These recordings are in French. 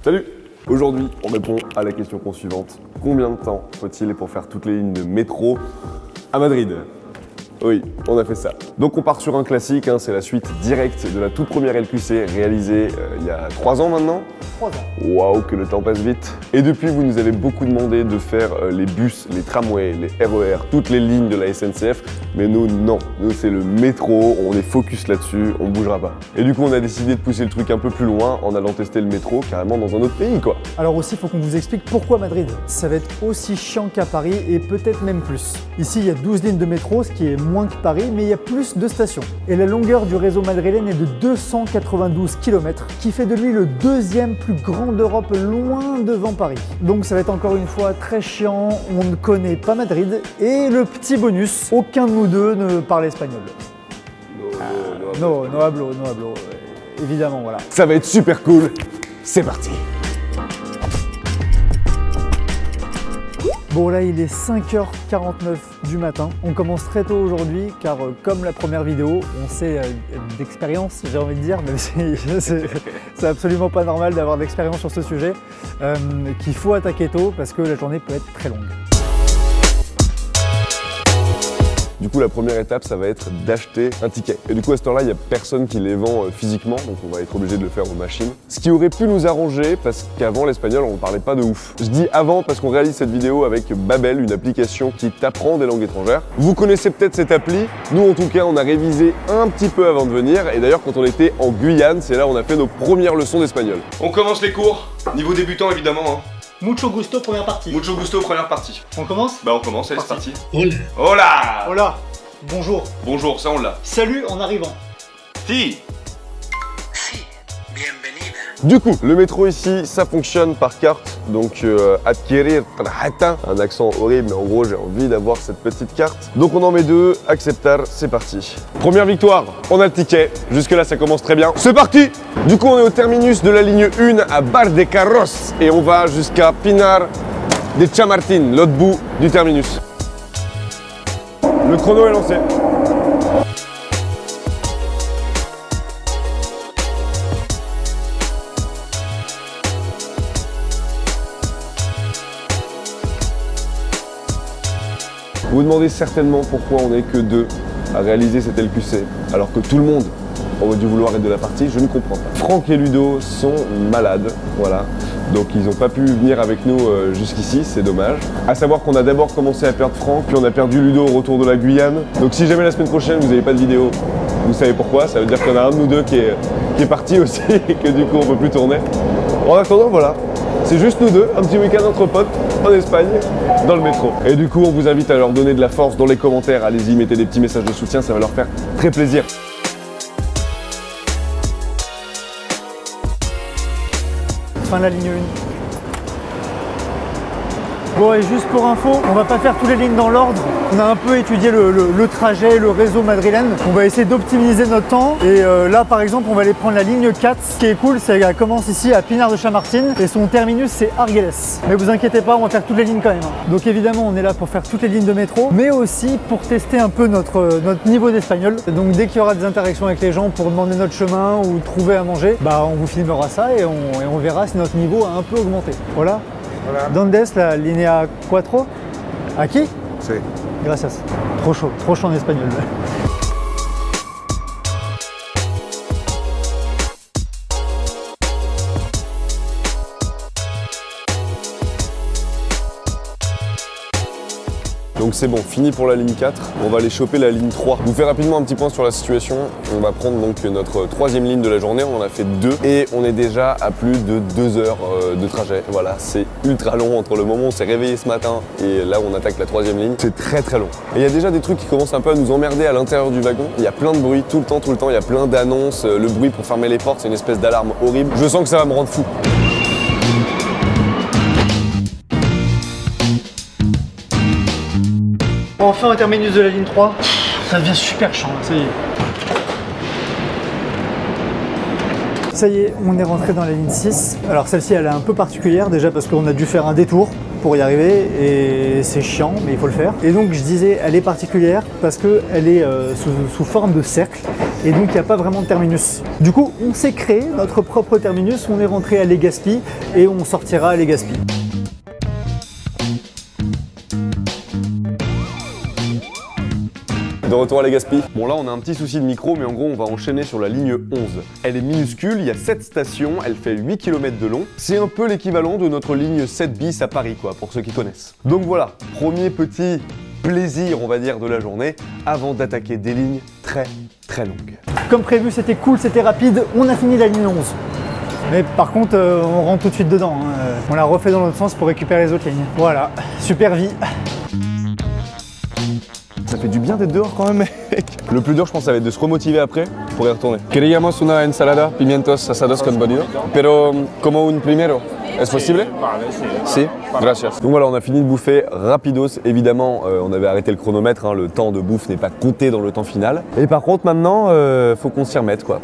Salut! Aujourd'hui, on répond à la question suivante. Combien de temps faut-il pour faire toutes les lignes de métro à Madrid? Oui, on a fait ça. Donc on part sur un classique, c'est la suite directe de la toute première LQC réalisée il y a 3 ans maintenant. 3 ans. Waouh, que le temps passe vite. Et depuis, vous nous avez beaucoup demandé de faire les bus, les tramways, les RER, toutes les lignes de la SNCF. Mais nous, non. Nous, c'est le métro, on est focus là-dessus, on bougera pas. Et du coup, on a décidé de pousser le truc un peu plus loin en allant tester le métro carrément dans un autre pays, quoi. Alors aussi, il faut qu'on vous explique pourquoi Madrid. Ça va être aussi chiant qu'à Paris et peut-être même plus. Ici, il y a 12 lignes de métro, ce qui est moins que Paris, mais il y a plus de stations. Et la longueur du réseau madrilène est de 292 km, qui fait de lui le deuxième plus grand d'Europe, loin devant Paris. Donc ça va être encore une fois très chiant, on ne connaît pas Madrid, et le petit bonus, aucun de nous deux ne parle espagnol. No hablo, évidemment, voilà. Ça va être super cool, c'est parti! Bon là il est 5h49 du matin, on commence très tôt aujourd'hui car comme la première vidéo, on sait d'expérience, j'ai envie de dire, même si c'est absolument pas normal d'avoir d'expérience sur ce sujet, qu'il faut attaquer tôt parce que la journée peut être très longue. Du coup, la première étape, ça va être d'acheter un ticket. Et du coup, à ce temps-là, il n'y a personne qui les vend physiquement, donc on va être obligé de le faire aux machines. Ce qui aurait pu nous arranger, parce qu'avant l'espagnol, on ne parlait pas de ouf. Je dis avant parce qu'on réalise cette vidéo avec Babel, une application qui t'apprend des langues étrangères. Vous connaissez peut-être cette appli. Nous, en tout cas, on a révisé un petit peu avant de venir. Et d'ailleurs, quand on était en Guyane, c'est là où on a fait nos premières leçons d'espagnol. On commence les cours, niveau débutant évidemment. Mucho gusto, première partie. Mucho gusto, première partie. On commence? Bah on commence, allez, c'est parti. Hola. Hola! Hola. Bonjour. Bonjour, ça on l'a. Salut en arrivant. Si. Sí, bienvenida. Du coup, le métro ici, ça fonctionne par carte. Donc adquirir tarjeta, un accent horrible, mais en gros j'ai envie d'avoir cette petite carte. Donc on en met 2, acceptar, c'est parti. Première victoire, on a le ticket. Jusque là ça commence très bien. C'est parti! Du coup on est au terminus de la ligne 1 à Bar de Carros et on va jusqu'à Pinar de Chamartín, l'autre bout du terminus. Le chrono est lancé. Vous vous demandez certainement pourquoi on n'est que 2 à réaliser cette LQC, alors que tout le monde aurait dû vouloir être de la partie, je ne comprends pas. Franck et Ludo sont malades, voilà. Donc ils n'ont pas pu venir avec nous jusqu'ici, c'est dommage. À savoir qu'on a d'abord commencé à perdre Franck, puis on a perdu Ludo au retour de la Guyane. Donc si jamais la semaine prochaine vous n'avez pas de vidéo, vous savez pourquoi, ça veut dire qu'il y en a un de nous deux qui est parti aussi et que du coup on ne peut plus tourner. En attendant, voilà. C'est juste nous deux, un petit week-end entre potes en Espagne, dans le métro. Et du coup, on vous invite à leur donner de la force dans les commentaires. Allez-y, mettez des petits messages de soutien, ça va leur faire très plaisir. Fin de la ligne 1. Bon et juste pour info, on va pas faire toutes les lignes dans l'ordre. On a un peu étudié le trajet, le réseau madrilène. On va essayer d'optimiser notre temps. Et là par exemple, on va aller prendre la ligne 4. Ce qui est cool, c'est qu'elle commence ici à Pinar de Chamartín et son terminus c'est Argelès. Mais vous inquiétez pas, on va faire toutes les lignes quand même. Donc évidemment, on est là pour faire toutes les lignes de métro, mais aussi pour tester un peu notre niveau d'espagnol. Donc dès qu'il y aura des interactions avec les gens pour demander notre chemin ou trouver à manger, bah on vous filmera ça et on verra si notre niveau a un peu augmenté. Voilà. Voilà. ¿Dónde es la línea 4? Aquí? Sí. Gracias. Trop chaud en espagnol. Donc c'est bon, fini pour la ligne 4, on va aller choper la ligne 3. Je vous fais rapidement un petit point sur la situation. On va prendre donc notre 3e ligne de la journée, on en a fait 2 et on est déjà à plus de 2 heures de trajet. Voilà, c'est ultra long entre le moment où on s'est réveillé ce matin et là où on attaque la 3e ligne. C'est très très long. Et il y a déjà des trucs qui commencent un peu à nous emmerder à l'intérieur du wagon. Il y a plein de bruit tout le temps, il y a plein d'annonces. Le bruit pour fermer les portes, c'est une espèce d'alarme horrible. Je sens que ça va me rendre fou. Enfin au terminus de la ligne 3, ça devient super chiant, ça y est. Ça y est, on est rentré dans la ligne 6. Alors celle-ci, elle est un peu particulière déjà parce qu'on a dû faire un détour. pour y arriver et c'est chiant, mais il faut le faire. Et donc je disais, elle est particulière parce qu'elle est sous forme de cercle et donc il n'y a pas vraiment de terminus. Du coup, on s'est créé notre propre terminus, on est rentré à Legazpi et on sortira à Legazpi. De retour à Legazpi. Bon là on a un petit souci de micro mais en gros on va enchaîner sur la ligne 11. Elle est minuscule, il y a 7 stations, elle fait 8 km de long. C'est un peu l'équivalent de notre ligne 7 bis à Paris quoi, pour ceux qui connaissent. Donc voilà, premier petit plaisir on va dire de la journée avant d'attaquer des lignes très longues. Comme prévu, c'était cool, c'était rapide, on a fini la ligne 11. Mais par contre, on rentre tout de suite dedans. Hein. On l'a refait dans l'autre sens pour récupérer les autres lignes. Voilà, super vie. Ça fait du bien d'être dehors quand même, mec. Le plus dur, je pense, ça va être de se remotiver après pour y retourner. Queríamos una ensalada, pimientos asados con bonido, pero como un primero. ¿Es posible? Si, gracias. Donc voilà, on a fini de bouffer rapidos. Évidemment, on avait arrêté le chronomètre, hein, le temps de bouffe n'est pas compté dans le temps final. Et par contre, maintenant, faut qu'on s'y remette, quoi.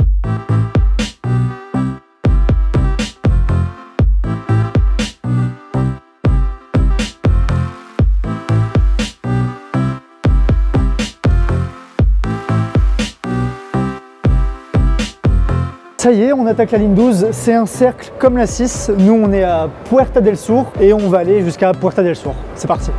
Ça y est, on attaque la ligne 12, c'est un cercle comme la 6. Nous, on est à Puerta del Sur et on va aller jusqu'à Puerta del Sur. C'est parti.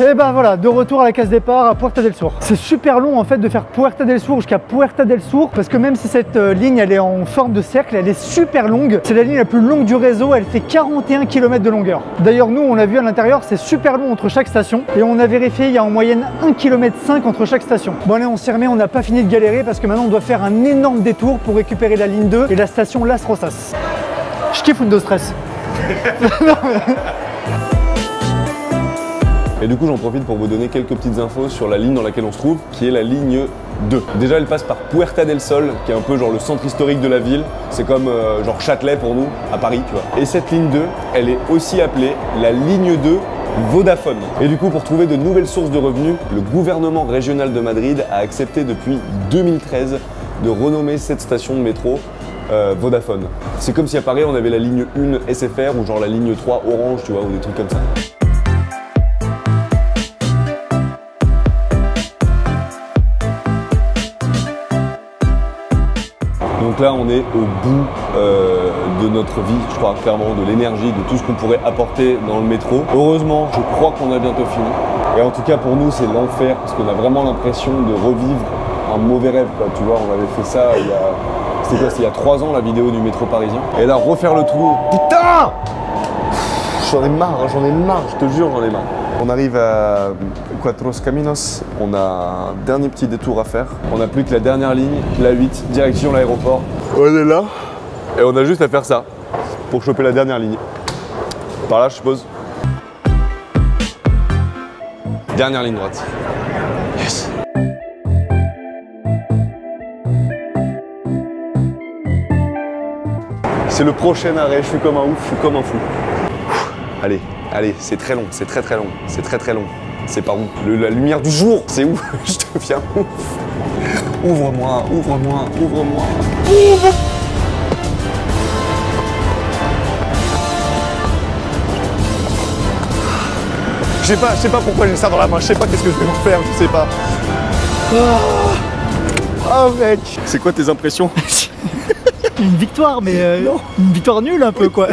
Et ben voilà, de retour à la case départ à Puerta del Sur. C'est super long en fait de faire Puerta del Sur jusqu'à Puerta del Sur parce que même si cette ligne elle est en forme de cercle, elle est super longue. C'est la ligne la plus longue du réseau, elle fait 41 km de longueur. D'ailleurs nous on l'a vu à l'intérieur, c'est super long entre chaque station et on a vérifié, il y a en moyenne 1,5 km entre chaque station. Bon allez, on s'y remet, on n'a pas fini de galérer parce que maintenant on doit faire un énorme détour pour récupérer la ligne 2 et la station Las Rosas. Je kiffe de stress. Non, mais... Et du coup, j'en profite pour vous donner quelques petites infos sur la ligne dans laquelle on se trouve, qui est la ligne 2. Déjà, elle passe par Puerta del Sol, qui est un peu genre le centre historique de la ville. C'est comme genre Châtelet pour nous, à Paris, tu vois. Et cette ligne 2, elle est aussi appelée la ligne 2 Vodafone. Et du coup, pour trouver de nouvelles sources de revenus, le gouvernement régional de Madrid a accepté depuis 2013 de renommer cette station de métro Vodafone. C'est comme si à Paris, on avait la ligne 1 SFR ou genre la ligne 3 Orange, tu vois, ou des trucs comme ça. Donc là, on est au bout de notre vie, je crois, clairement, de l'énergie, de tout ce qu'on pourrait apporter dans le métro. Heureusement, je crois qu'on a bientôt fini. Et en tout cas, pour nous, c'est l'enfer, parce qu'on a vraiment l'impression de revivre un mauvais rêve, quoi. Tu vois, on avait fait ça il y a... C'était quoi? C'était il y a 3 ans, la vidéo du métro parisien. Et là, refaire le tour... Putain! J'en ai marre, je te jure, j'en ai marre. On arrive à Cuatro Caminos, on a un dernier petit détour à faire. On n'a plus que la dernière ligne, la 8, direction l'aéroport. On est là, et on a juste à faire ça pour choper la dernière ligne. Par là, je suppose. Dernière ligne droite. Yes. C'est le prochain arrêt, je suis comme un ouf, je suis comme un fou. Allez, allez, c'est très long, c'est très long, c'est très long. C'est par où? La lumière du jour, c'est où? Je deviens ouf. Ouvre-moi, ouvre-moi, ouvre-moi. Ouvre! Je sais pas pourquoi j'ai ça dans la main, je sais pas qu'est-ce que je vais en faire, je sais pas. Oh mec! C'est quoi tes impressions? Une victoire, mais une victoire nulle un peu quoi.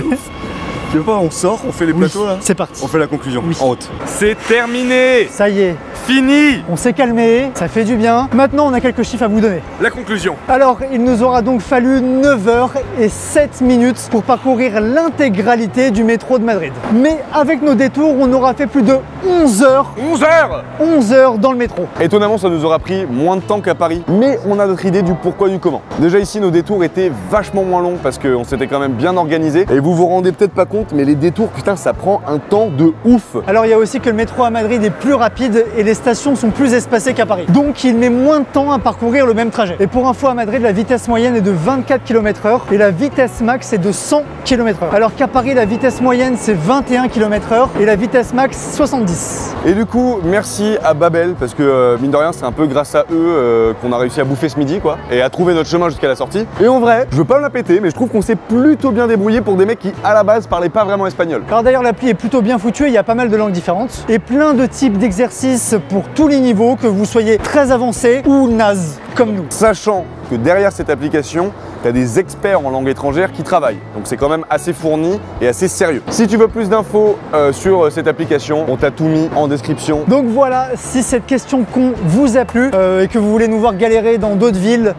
Tu veux pas, on sort, on fait les plateaux là? C'est parti. On fait la conclusion, oui. En haute. C'est terminé! Ça y est. Fini! On s'est calmé, ça fait du bien. Maintenant, on a quelques chiffres à vous donner. La conclusion. Alors, il nous aura donc fallu 9 heures et 7 minutes pour parcourir l'intégralité du métro de Madrid. Mais avec nos détours, on aura fait plus de 11 heures. 11 heures! 11 heures dans le métro. Étonnamment, ça nous aura pris moins de temps qu'à Paris. Mais on a notre idée du pourquoi du comment. Déjà ici, nos détours étaient vachement moins longs parce qu'on s'était quand même bien organisé. Et vous vous rendez peut-être pas compte, mais les détours, putain, ça prend un temps de ouf. Alors, il y a aussi que le métro à Madrid est plus rapide et les stations sont plus espacées qu'à Paris. Donc il met moins de temps à parcourir le même trajet. Et pour info, à Madrid, la vitesse moyenne est de 24 km/h et la vitesse max est de 100 km/h. Alors qu'à Paris, la vitesse moyenne c'est 21 km/h et la vitesse max 70. Et du coup, merci à Babel parce que mine de rien, c'est un peu grâce à eux qu'on a réussi à bouffer ce midi quoi, et à trouver notre chemin jusqu'à la sortie. Et en vrai, je veux pas me la péter, mais je trouve qu'on s'est plutôt bien débrouillé pour des mecs qui à la base parlaient pas vraiment espagnol. Alors d'ailleurs, l'appli est plutôt bien foutue, il y a pas mal de langues différentes et plein de types d'exercices pour tous les niveaux, que vous soyez très avancé ou naze comme nous. Sachant que derrière cette application, tu as des experts en langue étrangère qui travaillent. Donc c'est quand même assez fourni et assez sérieux. Si tu veux plus d'infos sur cette application, on t'a tout mis en description. Donc voilà, si cette question con vous a plu et que vous voulez nous voir galérer dans d'autres villes,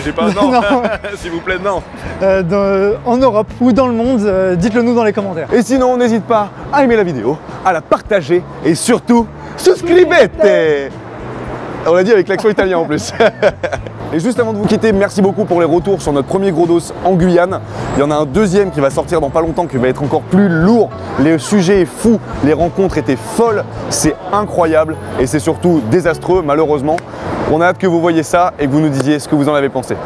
J'ai pas non, s'il vous plaît non. En Europe ou dans le monde, dites-le nous dans les commentaires. Et sinon, n'hésite pas à aimer la vidéo, à la partager et surtout, suscrivete. On l'a dit avec l'accent italien en plus. Et juste avant de vous quitter, merci beaucoup pour les retours sur notre premier gros dos en Guyane. Il y en a un deuxième qui va sortir dans pas longtemps, qui va être encore plus lourd. Le sujet est fou, les rencontres étaient folles, c'est incroyable et c'est surtout désastreux malheureusement. On a hâte que vous voyez ça et que vous nous disiez ce que vous en avez pensé.